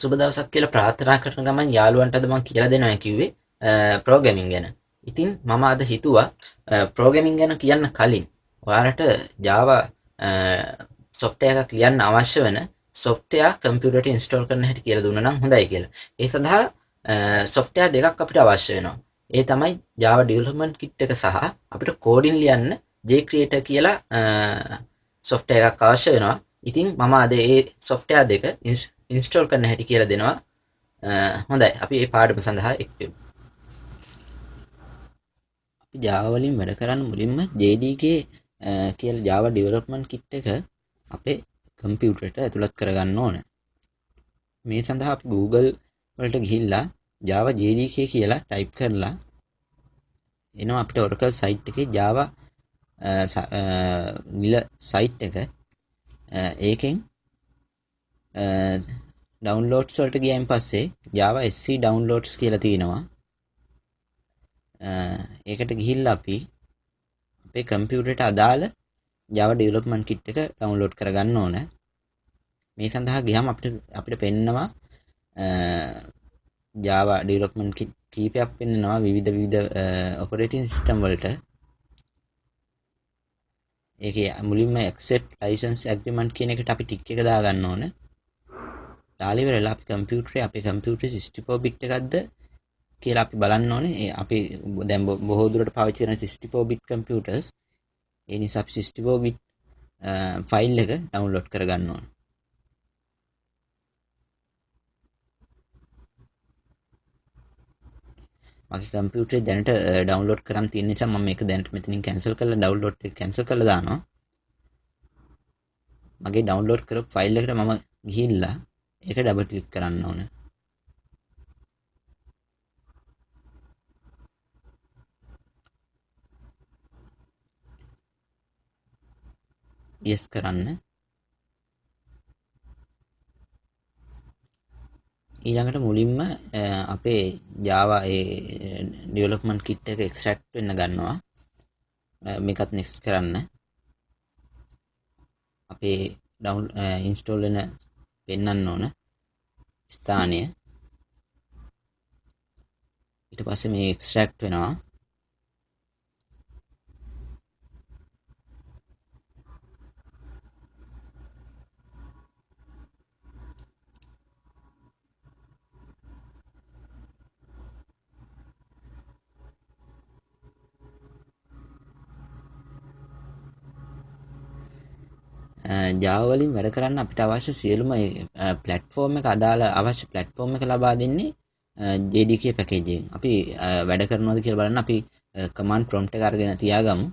සුබ දවසක් කියලා ප්‍රාර්ථනා කරන ගමන් යාළුවන්ට අද මම කියලා දෙනවා කිව්වේ ප්‍රෝග්‍රෑමින් ගැන. ඉතින් මම අද හිතුවා ප්‍රෝග්‍රෑමින් ගැන කියන්න කලින් ඔයාලට Java software එකක් ලියන්න අවශ්‍ය වෙන software කම්පියුටරට install කරන්න හැටි කියලා දුන්නා නම් හොඳයි කියලා. ඒ සඳහා software දෙකක් අපිට අවශ්‍ය වෙනවා. ඒ තමයි Java development kit එක සහ අපිට coding ලියන්න Jcreator කියලා software එකක් අවශ්‍ය වෙනවා. ඉතින් මම අද ඒ software දෙක install කරන්න හැටි කියලා දෙනවා. හොඳයි අපි මේ පාඩම සඳහා එක්වෙමු. අපි Java වලින් වැඩ කරන්න මුලින්ම JDK කියලා Java development kit එක අපේ කම්පියුටරට ඇතුළත් කරගන්න ඕන. මේ සඳහා අපි Google වලට ගිහිල්ලා Java JDK කියලා ටයිප් කරලා එනවා අපිට Oracle site එකේ Java නිල site එක. ඒකෙන් downloads වලට ගියන් පස්සේ Java SC downloads කියලා තියෙනවා. ඒකට ගිහිල්ලා අපි අපේ කම්පියුටරට අදාළ Java development kit එක download කරගන්න ඕන. මේ සඳහා ගියාම අපිට පෙන්නනවා Java development kit කීපයක් පෙන්නනවා විවිධ operating system වලට. ඒකේ මුලින්ම accept license agreement කියන එකට අපි ටික් එක දාගන්න ඕන. දාලා ඉවරලා අපි අපේ කම්පියුටරේ 64 bit එකක්ද කියලා අපි බලන්න ඕනේ. අපි දැන් බොහෝ දුරට පාවිච්චි කරන 64 bit computers. ඒ නිසා අපි 64 bit ෆයිල් එක download කරගන්න ඕනේ. මගේ කම්පියුටරේ දැනට download කරන් තියෙන නිසා මම මේක දැනට මෙතනින් cancel කරලා download එක cancel කරලා දානවා. මගේ download කරපු ෆයිල් එකට මම ගිහිල්ලා ඒක double click කරන්න ඕනේ. yes කරන්න. ඊළඟට මුලින්ම අපේ Java development kit එක extract වෙන්න ගන්නවා. මේකත් next කරන්න. අපේ install වෙන පෙන්වන්න ඕන ස්ථානය. ඊට පස්සේ මේ extract වෙනවා. Java වලින් වැඩ කරන්න අපිට අවශ්‍ය සියලුම platform එක අදාළ අවශ්‍ය platform එක ලබා දෙන්නේ JDK package එකෙන්. අපි වැඩ කරනවද කියලා බලන්න අපි command prompt එක අරගෙන තියාගමු.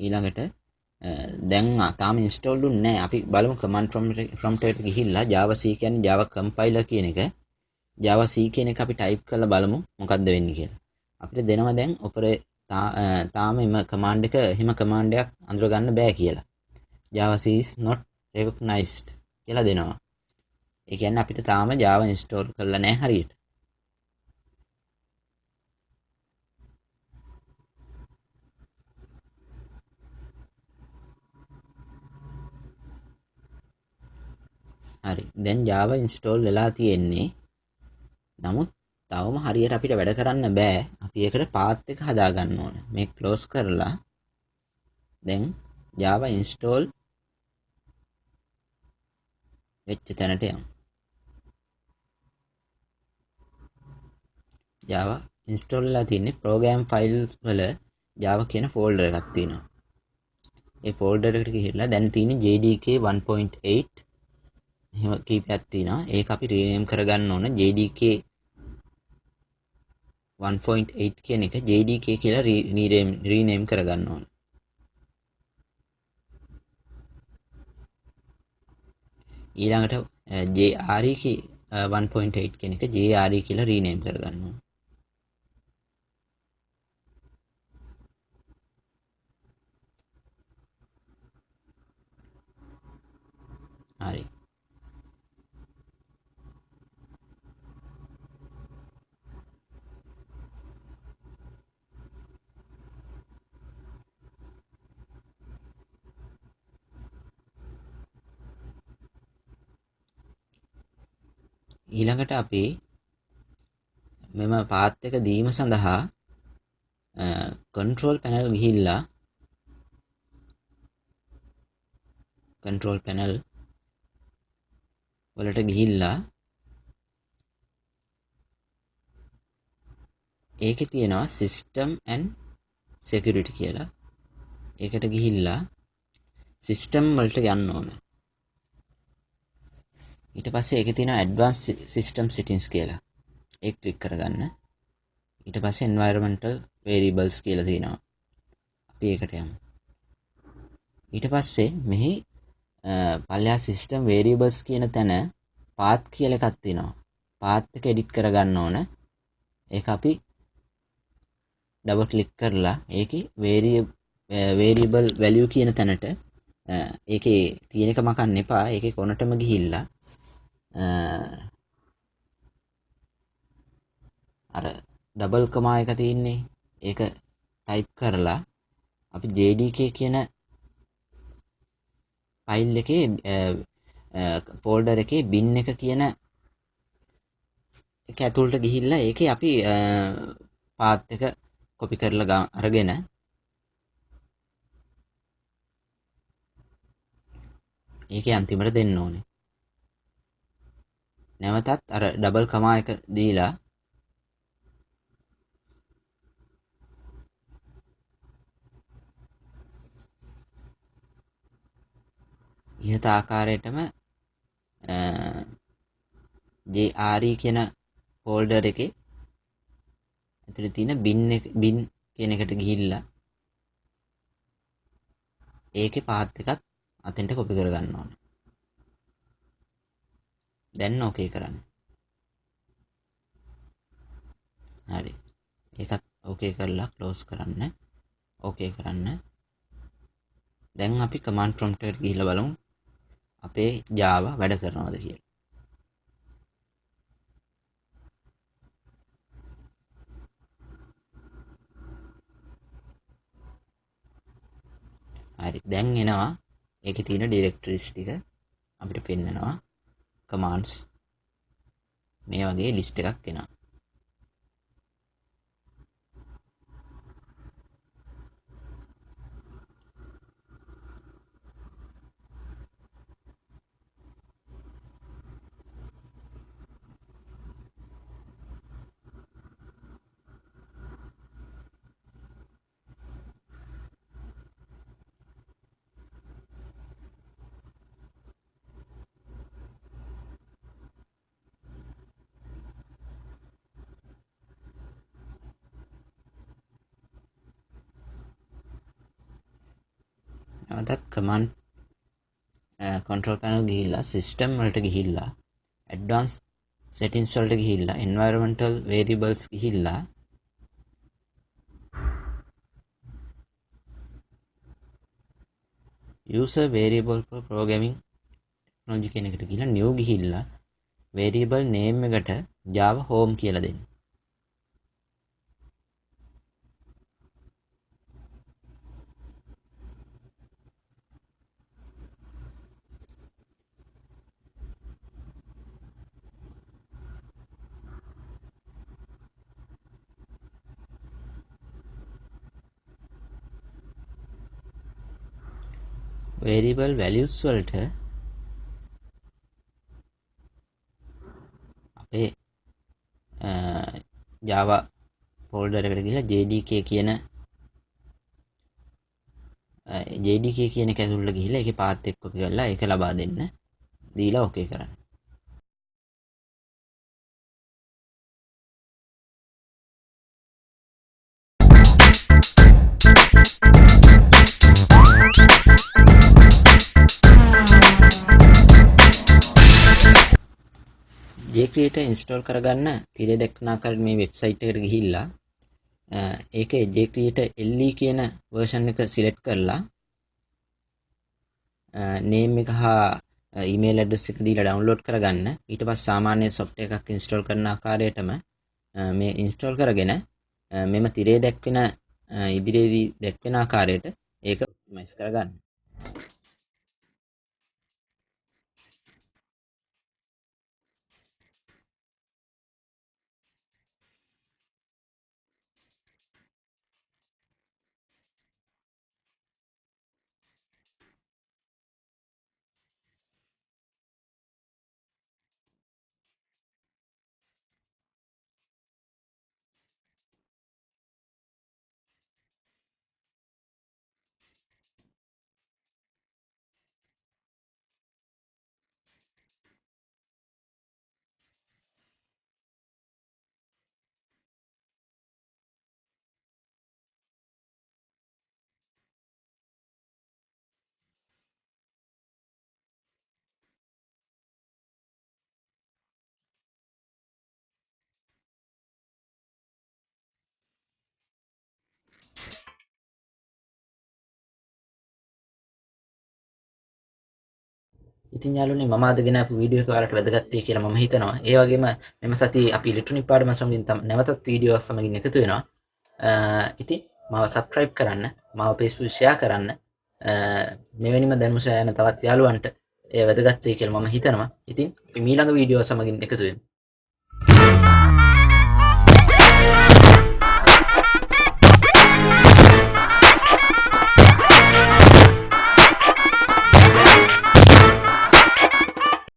ඊළඟට දැන් තාම install දුන්නේ නැහැ. අපි බලමු command prompt එකට ගිහිල්ලා Java C කියන්නේ Java compiler කියන එක. Java C කියන එක අපි type කරලා බලමු මොකක්ද වෙන්නේ කියලා. අපිට දෙනවා දැන් තාම එම command එක එහෙම command එකක් අඳුර ගන්න බෑ කියලා. Java C is not recognized කියලා දෙනවා. ඒ කියන්නේ අපිට තාම Java install කරලා නැහැ හරියට. හරි. දැන් Java install වෙලා තියෙන්නේ. නමුත් තවම හරියට අපිට වැඩ කරන්න බෑ. අපි ඒකට path එක හදා ගන්න ඕන. මේක close කරලා දැන් Java install වෙච්ච තැනට යමු. Java install වෙලා තියෙන්නේ program files වල Java කියන folder එකක් තියෙනවා. ඒ folder එකට ගිහිල්ලා දැන් තියෙන්නේ JDK 1.8 එහෙම කීපයක් තියෙනවා. ඒක අපි rename කරගන්න ඕන JDK 1.8 කියන එක JDK කියලා rename කරගන්න ඕන. ඊළඟට JRE 1.8 කියන එක JRE කියලා rename කරගන්න ඕන. හරි. ඊළඟට අපි මෙම පාත් එක දීම සඳහා control panel ගිහිල්ලා control panel වලට ගිහිල්ලා ඒකේ තියෙනවා system and security කියලා. ඒකට ගිහිල්ලා system වලට යන්න ඕන. ඊට පස්සේ ඒකේ තියෙනවා advanced system settings කියලා. ඒක ක්ලික් කරගන්න. ඊට පස්සේ environmental variables කියලා තියෙනවා. අපි ඒකට යමු. ඊට පස්සේ මෙහි පල්ලා system variables කියන තැන path කියලා එකක් තියෙනවා. path එක edit කරගන්න ඕන. ඒක අපි ඩබල් ක්ලික් කරලා ඒකේ variable value කියන තැනට ඒකේ තියෙන එක මකන්න එපා. ඒකේ කොනටම ගිහිල්ලා අර ඩබල් කමා එක තියෙන්නේ ඒක ටයිප් කරලා අපි JDK කියන ෆයිල් එකේ ෆෝල්ඩර් එකේ bin එක කියන එක ඇතුළට ගිහිල්ලා ඒකේ අපි පාත් එක කොපි කරලා අරගෙන ඒකේ අන්තිමට දෙන්න ඕනේ. නැවතත් අර ඩබල් කමා එක දීලා ඉහත ආකාරයටම JRE කියන ෆෝල්ඩර් එකේ ඇතුලේ තියෙන bin කියන එකට ගිහිල්ලා ඒකේ පාත් එකත් අතෙන්ට කොපි කරගන්න ඕනේ. දැන් ඕකේ කරන්න. හරි. ඒකත් ඕකේ කරලා ක්ලෝස් කරන්න. ඕකේ කරන්න. දැන් අපි command prompt එකට ගිහිල්ලා බලමු අපේ Java වැඩ කරනවද කියලා. හරි. දැන් එනවා ඒකේ තියෙන directories ටික අපිට පෙන්නනවා. commands මේ වගේ list එකක් එනවා. නැවතත් command control panel ගිහිල්ලා system වලට ගිහිල්ලා advanced settings වලට ගිහිල්ලා environmental variables ගිහිල්ලා user variable for programming technology කියන එකට ගිහිල්ලා new ගිහිල්ලා variable name එකට Java home කියලා දෙන්න. variable values වලට අපේ Java folder එකට ගිහලා JDK කියන එක ඇතුළට ගිහිල්ලා ඒකේ path එක copy කරලා ඒක ලබා දෙන්න. දීලා okay කරන්න. Jcreator install කරගන්න තිරේ දක්වන ආකාරයට මේ වෙබ්සයිට් එකට ගිහිල්ලා ඒකේ Jcreator LE කියන version එක select කරලා name එක හා email address එක දීලා download කරගන්න. ඊට පස්සේ සාමාන්‍ය software එකක් install කරන ආකාරයටම මේ install කරගෙන මෙම තිරේ දක්වන ඉදිරියේදී දක්වන ආකාරයට ඒක optimize කරගන්න. ඉතින් යාළුවනේ මම අද ගෙනාපු වීඩියෝ එක ඔයාලට වැදගත් වෙයි කියලා මම හිතනවා. ඒ වගේම මෙම සතියේ අපි ඉලෙක්ට්‍රොනික පාඩම සමගින් නැවතත් වීඩියෝවක් සමගින් එකතු වෙනවා. ඉතින් මාව සබ්ස්ක්‍රයිබ් කරන්න, මාව Facebook ෂෙයා කරන්න. මෙවැනිම දැනුම සොයා යන තවත් යාළුවන්ට එය වැදගත් වෙයි කියලා මම හිතනවා. ඉතින් අපි ඊළඟ වීඩියෝ සමගින් එකතු වෙමු.